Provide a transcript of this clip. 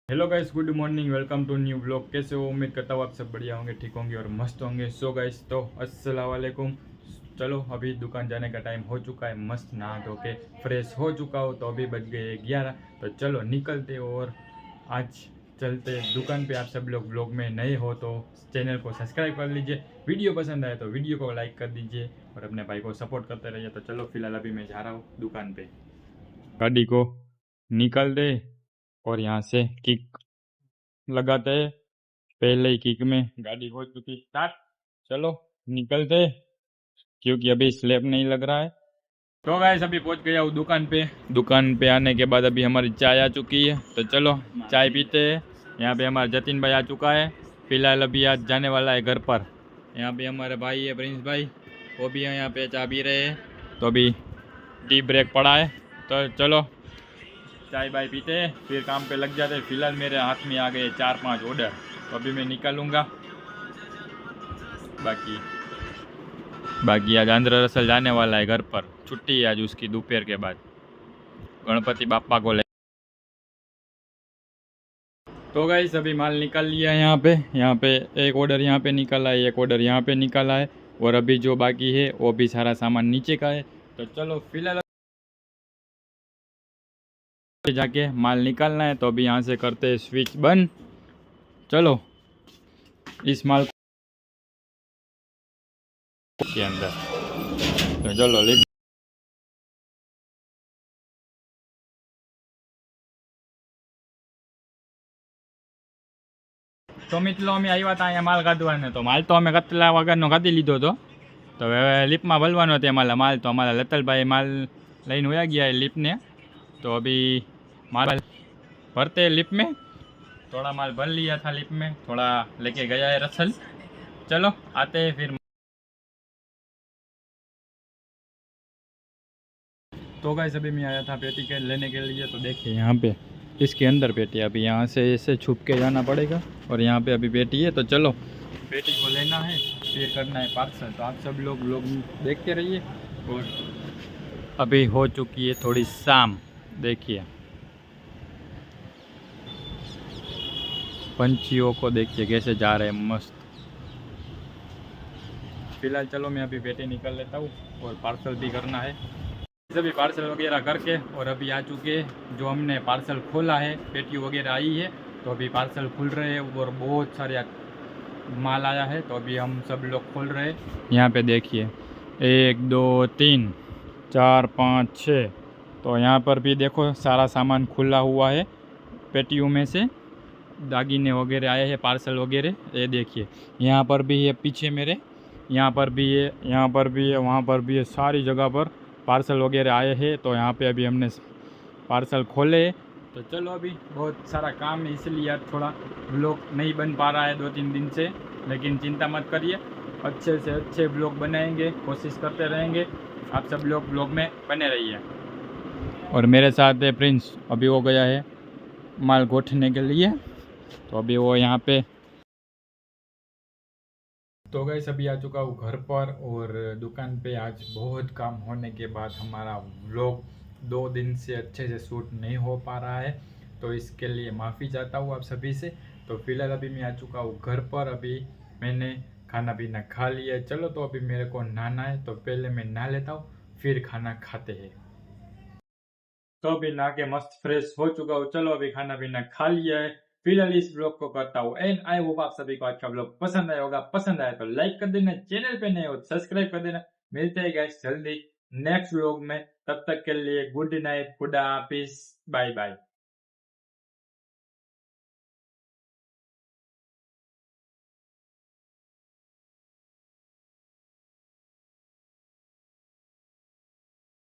Hello guys, good morning, welcome to new blog. कैसे हो? उम्मीद करता हूँ आप सब बढ़िया होंगे, ठीक होंगे और मस्त होंगे। सो गाइस, तो अस्सलाम वालेकुम। चलो, अभी दुकान जाने का टाइम हो चुका है। मस्त नहा धो के फ्रेश हो चुका हो, तो अभी बज गए 11। तो चलो निकलते हो और आज चलते दुकान पे। आप सब लोग ब्लॉग में नए हो तो चैनल को सब्सक्राइब कर लीजिए। वीडियो पसंद आए तो वीडियो को लाइक कर दीजिए और अपने भाई को सपोर्ट करते रहिए। तो चलो, फिलहाल अभी मैं जा रहा हूँ दुकान पे। गाड़ी को निकल दे और यहाँ से किक लगाते हैं। पहले ही किक में गाड़ी हो चुकी स्टार्ट। चलो निकलते, क्योंकि अभी स्लैब नहीं लग रहा है। तो गाइस, अभी पहुंच गया हूँ दुकान पे। दुकान पे आने के बाद अभी हमारी चाय आ चुकी है, तो चलो चाय पीते हैं। यहाँ पे हमारा जतिन भाई आ चुका है। फिलहाल अभी आज जाने वाला है घर पर। यहाँ पे हमारे भाई है प्रिंस भाई, वो भी यहाँ पे चाय पी रहे हैं। तो अभी टी ब्रेक पड़ा है, तो चलो चाय बाय पीते हैं, फिर काम पे लग जाते हैं। फिलहाल मेरे हाथ में आ गए 4-5 ऑर्डर, तो अभी मैं निकालूंगा। बाकी बाकी आज आंध्र रसल जाने वाला है घर पर। छुट्टी है आज उसकी दोपहर के बाद, गणपति बापा को ले। तो गाइस, अभी माल निकाल लिया है। यहाँ पे एक ऑर्डर यहाँ पे निकाला है, एक ऑर्डर यहाँ पे निकाला है, और अभी जो बाकी है वो भी सारा सामान नीचे का है। तो चलो फिलहाल जाके माल निकालना है, तो अभी यहाँ से करते हैं स्विच बंद। चलो इस माल के अंदर, तो चलो लिख। તો મિત્રો અમે આવ્યા હતા અહીંયા માલ કાઢવાને, તો માલ તો અમે કતલા વગરનો કાઢી લીધો હતો। તો હવે લિફ્ટમાં ભરવાનો હતો અમારા માલ, તો અમારા લતલભાઈ માલ લઈને વયા ગયા લિફ્ટને। तो अभी माल भरते लिफ्ट में। थोड़ा माल भर लिया था लिफ्ट में, थोड़ा लेके गया है रसल। चलो आते हैं फिर। तो गाइस, अभी मैं आया था पेटी के लेने के लिए, तो देखिए यहाँ पे इसके अंदर पेटी है। अभी यहाँ से ऐसे छुप के जाना पड़ेगा, और यहाँ पे अभी पेटी है। तो चलो पेटी को लेना है, फिर करना है पार्सल। तो आप सब लोग देखते रहिए। और अभी हो चुकी है थोड़ी शाम, देखिए पंछियों को देखिए कैसे जा रहे हैं मस्त। फिलहाल चलो मैं अभी पेटी निकल लेता हूँ, और पार्सल भी करना है। सभी पार्सल वगैरह करके और अभी आ चुके हैं। जो हमने पार्सल खोला है, पेटी वगैरह आई है, तो अभी पार्सल खुल रहे हैं और बहुत सारे माल आया है। तो अभी हम सब लोग खोल रहे हैं। यहाँ पे देखिए 1 2 3 4 5 6। तो यहाँ पर भी देखो सारा सामान खुला हुआ है। पेटियों में से दागीने वगैरह आए हैं, पार्सल वगैरह। ये देखिए यहाँ पर भी है, पीछे मेरे यहाँ पर भी है, यहाँ पर भी है, वहाँ पर भी है, सारी जगह पर पार्सल वगैरह आए हैं। तो यहाँ पे अभी हमने पार्सल खोले। तो चलो अभी बहुत सारा काम है, इसलिए यार थोड़ा ब्लॉग नहीं बन पा रहा है 2-3 दिन से। लेकिन चिंता मत करिए, अच्छे से अच्छे ब्लॉग बनाएंगे, कोशिश करते रहेंगे। आप सब लोग ब्लॉग में बने रहिए। और मेरे साथ है प्रिंस, अभी हो गया है माल गोठने के लिए। तो अभी वो यहाँ पे। तो गैस, अभी आ चुका हूँ घर पर, और दुकान पे आज बहुत काम होने के बाद हमारा व्लॉग 2 दिन से अच्छे से शूट नहीं हो पा रहा है। तो इसके लिए माफ़ी चाहता हूँ आप सभी से। तो फिलहाल अभी मैं आ चुका हूँ घर पर। अभी मैंने खाना पीना खा लिया है। चलो, तो अभी मेरे को नहाना है, तो पहले मैं नहा लेता हूँ, फिर खाना खाते हैं। तो अभी नहा के मस्त फ्रेश हो चुका हूँ। चलो अभी खाना पीना खा लिया है। फिलहाल इस ब्लॉग को करता हूँ एंड। आई होप आप सभी को आज का ब्लॉग पसंद आया होगा। पसंद आया तो लाइक कर देना, चैनल पे नए हो तो सब्सक्राइब कर देना। मिलते हैं गाइस जल्दी नेक्स्ट ब्लॉग में। तब तक के लिए गुड नाइट, खुदा हाफिज, बाय बाय।